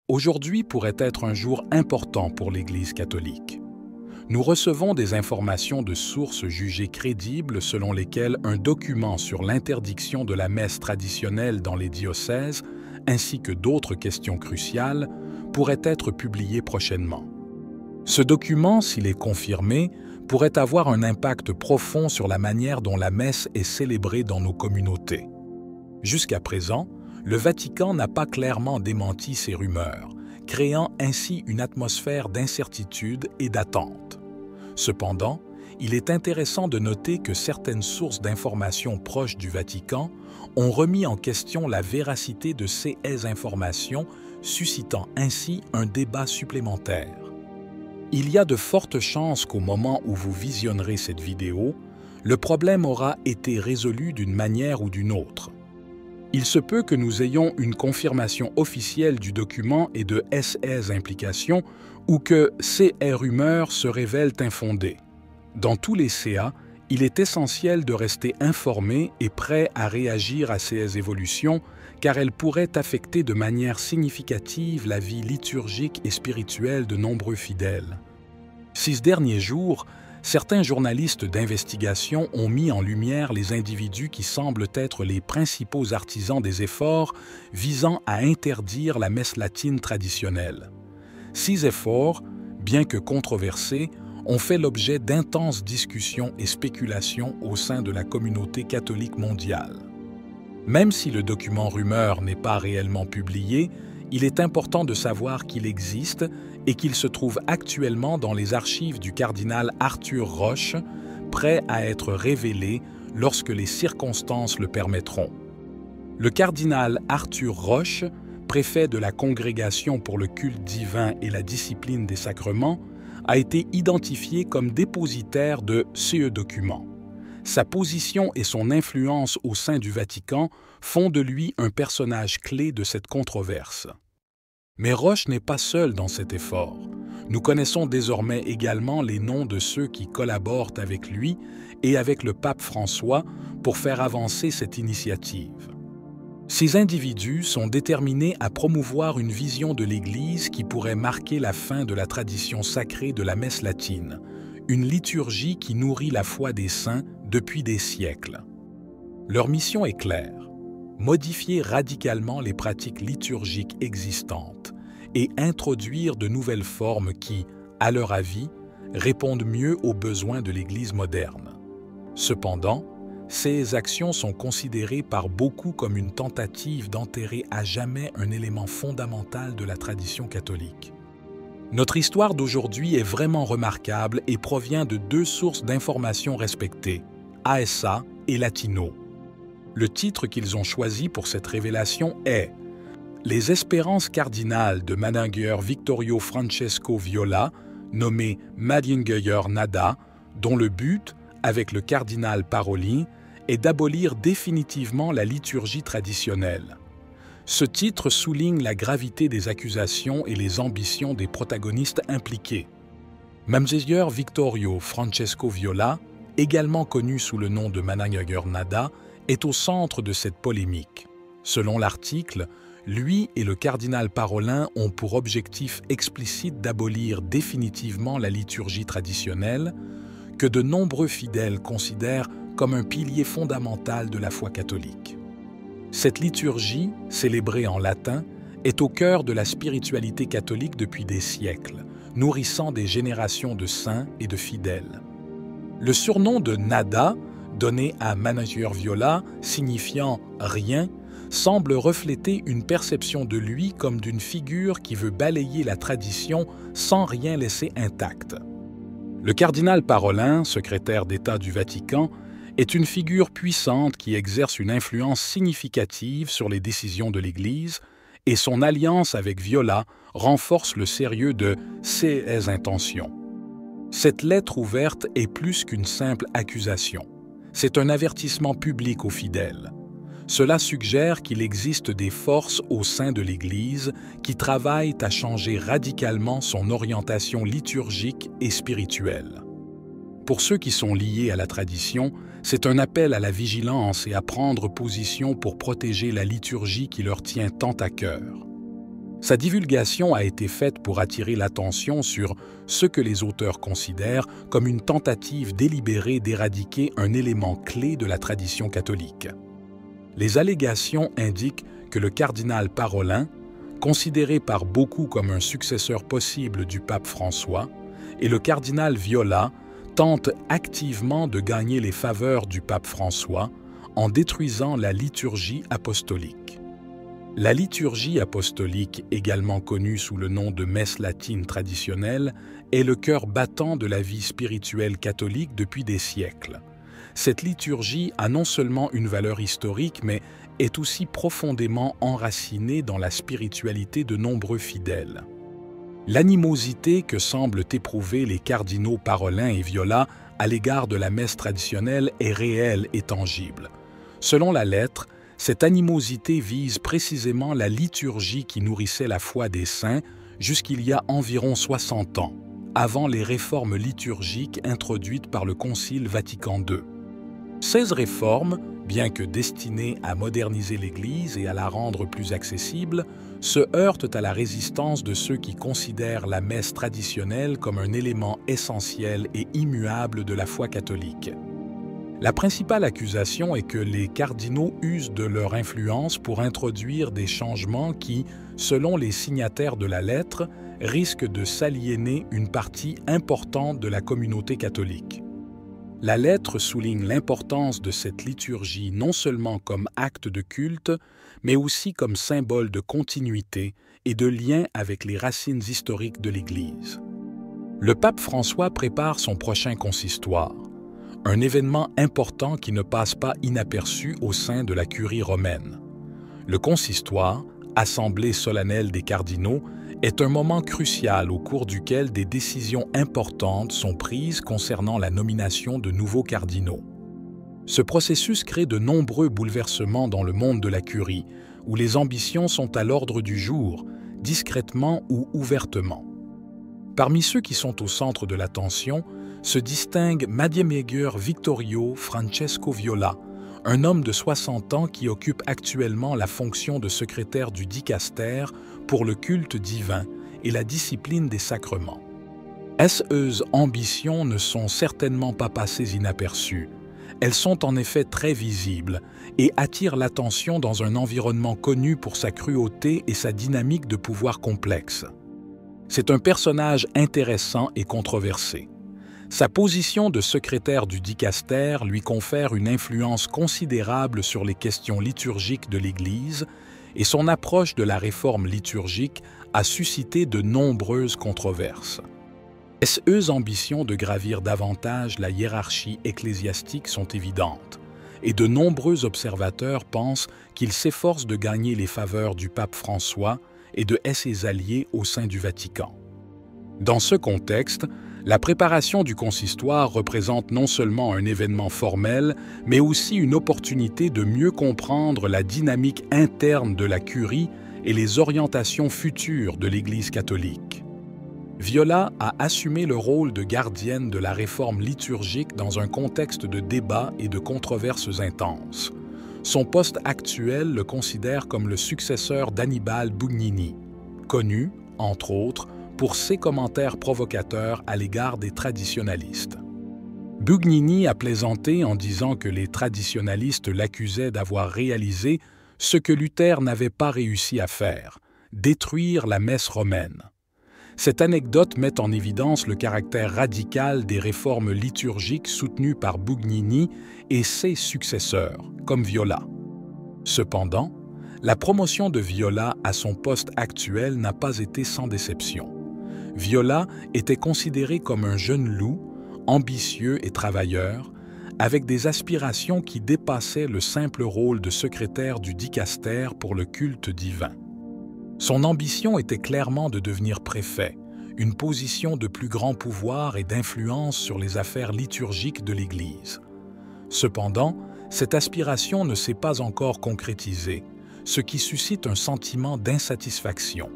Aujourd'hui pourrait être un jour important pour l'Église catholique. Nous recevons des informations de sources jugées crédibles selon lesquelles un document sur l'interdiction de la messe traditionnelle dans les diocèses, ainsi que d'autres questions cruciales, pourrait être publié prochainement. Ce document, s'il est confirmé, pourrait avoir un impact profond sur la manière dont la messe est célébrée dans nos communautés. Jusqu'à présent, le Vatican n'a pas clairement démenti ces rumeurs, créant ainsi une atmosphère d'incertitude et d'attente. Cependant, il est intéressant de noter que certaines sources d'informations proches du Vatican ont remis en question la véracité de ces informations, suscitant ainsi un débat supplémentaire. Il y a de fortes chances qu'au moment où vous visionnerez cette vidéo, le problème aura été résolu d'une manière ou d'une autre. Il se peut que nous ayons une confirmation officielle du document et de ces implications ou que ces rumeurs se révèlent infondées. Dans tous les cas, il est essentiel de rester informé et prêt à réagir à ces évolutions car elles pourraient affecter de manière significative la vie liturgique et spirituelle de nombreux fidèles. Ces derniers jours, certains journalistes d'investigation ont mis en lumière les individus qui semblent être les principaux artisans des efforts visant à interdire la messe latine traditionnelle. Ces efforts, bien que controversés, ont fait l'objet d'intenses discussions et spéculations au sein de la communauté catholique mondiale. Même si le document rumeur n'est pas réellement publié, il est important de savoir qu'il existe et qu'il se trouve actuellement dans les archives du cardinal Arthur Roche, prêt à être révélé lorsque les circonstances le permettront. Le cardinal Arthur Roche, préfet de la Congrégation pour le culte divin et la discipline des sacrements, a été identifié comme dépositaire de ce document. Sa position et son influence au sein du Vatican font de lui un personnage clé de cette controverse. Mais Roche n'est pas seul dans cet effort. Nous connaissons désormais également les noms de ceux qui collaborent avec lui et avec le pape François pour faire avancer cette initiative. Ces individus sont déterminés à promouvoir une vision de l'Église qui pourrait marquer la fin de la tradition sacrée de la messe latine, une liturgie qui nourrit la foi des saints depuis des siècles. Leur mission est claire: modifier radicalement les pratiques liturgiques existantes et introduire de nouvelles formes qui, à leur avis, répondent mieux aux besoins de l'Église moderne. Cependant, ces actions sont considérées par beaucoup comme une tentative d'enterrer à jamais un élément fondamental de la tradition catholique. Notre histoire d'aujourd'hui est vraiment remarquable et provient de deux sources d'informations respectées, ASA et Latino. Le titre qu'ils ont choisi pour cette révélation est « Les espérances cardinales de Manager Vittorio Francesco Viola, nommé Madinger Nada, dont le but, avec le cardinal Parolin, est d'abolir définitivement la liturgie traditionnelle. » Ce titre souligne la gravité des accusations et les ambitions des protagonistes impliqués. Madinger Vittorio Francesco Viola, également connu sous le nom de Manager Nada, est au centre de cette polémique. Selon l'article, lui et le cardinal Parolin ont pour objectif explicite d'abolir définitivement la liturgie traditionnelle, que de nombreux fidèles considèrent comme un pilier fondamental de la foi catholique. Cette liturgie, célébrée en latin, est au cœur de la spiritualité catholique depuis des siècles, nourrissant des générations de saints et de fidèles. Le surnom de Nada, donné à Manager Viola, signifiant « rien », semble refléter une perception de lui comme d'une figure qui veut balayer la tradition sans rien laisser intact. Le cardinal Parolin, secrétaire d'État du Vatican, est une figure puissante qui exerce une influence significative sur les décisions de l'Église et son alliance avec Viola renforce le sérieux de ses intentions. Cette lettre ouverte est plus qu'une simple accusation. C'est un avertissement public aux fidèles. Cela suggère qu'il existe des forces au sein de l'Église qui travaillent à changer radicalement son orientation liturgique et spirituelle. Pour ceux qui sont liés à la tradition, c'est un appel à la vigilance et à prendre position pour protéger la liturgie qui leur tient tant à cœur. Sa divulgation a été faite pour attirer l'attention sur ce que les auteurs considèrent comme une tentative délibérée d'éradiquer un élément clé de la tradition catholique. Les allégations indiquent que le cardinal Parolin, considéré par beaucoup comme un successeur possible du pape François, et le cardinal Viola tentent activement de gagner les faveurs du pape François en détruisant la liturgie apostolique. La liturgie apostolique, également connue sous le nom de messe latine traditionnelle, est le cœur battant de la vie spirituelle catholique depuis des siècles. Cette liturgie a non seulement une valeur historique, mais est aussi profondément enracinée dans la spiritualité de nombreux fidèles. L'animosité que semblent éprouver les cardinaux Parolin et Viola à l'égard de la messe traditionnelle est réelle et tangible. Selon la lettre, cette animosité vise précisément la liturgie qui nourrissait la foi des saints jusqu'il y a environ 60 ans, avant les réformes liturgiques introduites par le Concile Vatican II. Ces réformes, bien que destinées à moderniser l'Église et à la rendre plus accessible, se heurtent à la résistance de ceux qui considèrent la messe traditionnelle comme un élément essentiel et immuable de la foi catholique. La principale accusation est que les cardinaux usent de leur influence pour introduire des changements qui, selon les signataires de la lettre, risquent de s'aliéner une partie importante de la communauté catholique. La lettre souligne l'importance de cette liturgie non seulement comme acte de culte, mais aussi comme symbole de continuité et de lien avec les racines historiques de l'Église. Le pape François prépare son prochain consistoire, un événement important qui ne passe pas inaperçu au sein de la curie romaine. Le consistoire, assemblée solennelle des cardinaux, est un moment crucial au cours duquel des décisions importantes sont prises concernant la nomination de nouveaux cardinaux. Ce processus crée de nombreux bouleversements dans le monde de la curie, où les ambitions sont à l'ordre du jour, discrètement ou ouvertement. Parmi ceux qui sont au centre de l'attention se distingue Madiameger Vittorio Francesco Viola, un homme de 60 ans qui occupe actuellement la fonction de secrétaire du dicaster pour le culte divin et la discipline des sacrements. Ces ambitions ne sont certainement pas passées inaperçues. Elles sont en effet très visibles et attirent l'attention dans un environnement connu pour sa cruauté et sa dynamique de pouvoir complexe. C'est un personnage intéressant et controversé. Sa position de secrétaire du dicaster lui confère une influence considérable sur les questions liturgiques de l'Église et son approche de la réforme liturgique a suscité de nombreuses controverses. Ces ambitions de gravir davantage la hiérarchie ecclésiastique sont évidentes, et de nombreux observateurs pensent qu'il s'efforce de gagner les faveurs du pape François et de ses alliés au sein du Vatican. Dans ce contexte, la préparation du consistoire représente non seulement un événement formel, mais aussi une opportunité de mieux comprendre la dynamique interne de la curie et les orientations futures de l'Église catholique. Viola a assumé le rôle de gardienne de la réforme liturgique dans un contexte de débats et de controverses intenses. Son poste actuel le considère comme le successeur d'Annibale Bugnini, connu, entre autres, pour ses commentaires provocateurs à l'égard des traditionalistes. Bugnini a plaisanté en disant que les traditionalistes l'accusaient d'avoir réalisé ce que Luther n'avait pas réussi à faire, détruire la messe romaine. Cette anecdote met en évidence le caractère radical des réformes liturgiques soutenues par Bugnini et ses successeurs, comme Viola. Cependant, la promotion de Viola à son poste actuel n'a pas été sans déception. Viola était considéré comme un jeune loup, ambitieux et travailleur, avec des aspirations qui dépassaient le simple rôle de secrétaire du dicaster pour le culte divin. Son ambition était clairement de devenir préfet, une position de plus grand pouvoir et d'influence sur les affaires liturgiques de l'Église. Cependant, cette aspiration ne s'est pas encore concrétisée, ce qui suscite un sentiment d'insatisfaction.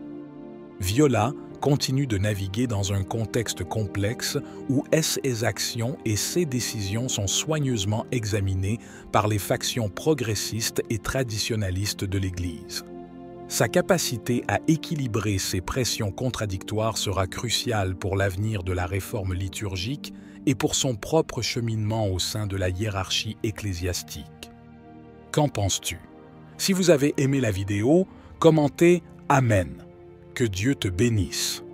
Viola continue de naviguer dans un contexte complexe où ses actions et ses décisions sont soigneusement examinées par les factions progressistes et traditionalistes de l'Église. Sa capacité à équilibrer ces pressions contradictoires sera cruciale pour l'avenir de la réforme liturgique et pour son propre cheminement au sein de la hiérarchie ecclésiastique. Qu'en penses-tu? Si vous avez aimé la vidéo, commentez « Amen ». Que Dieu te bénisse.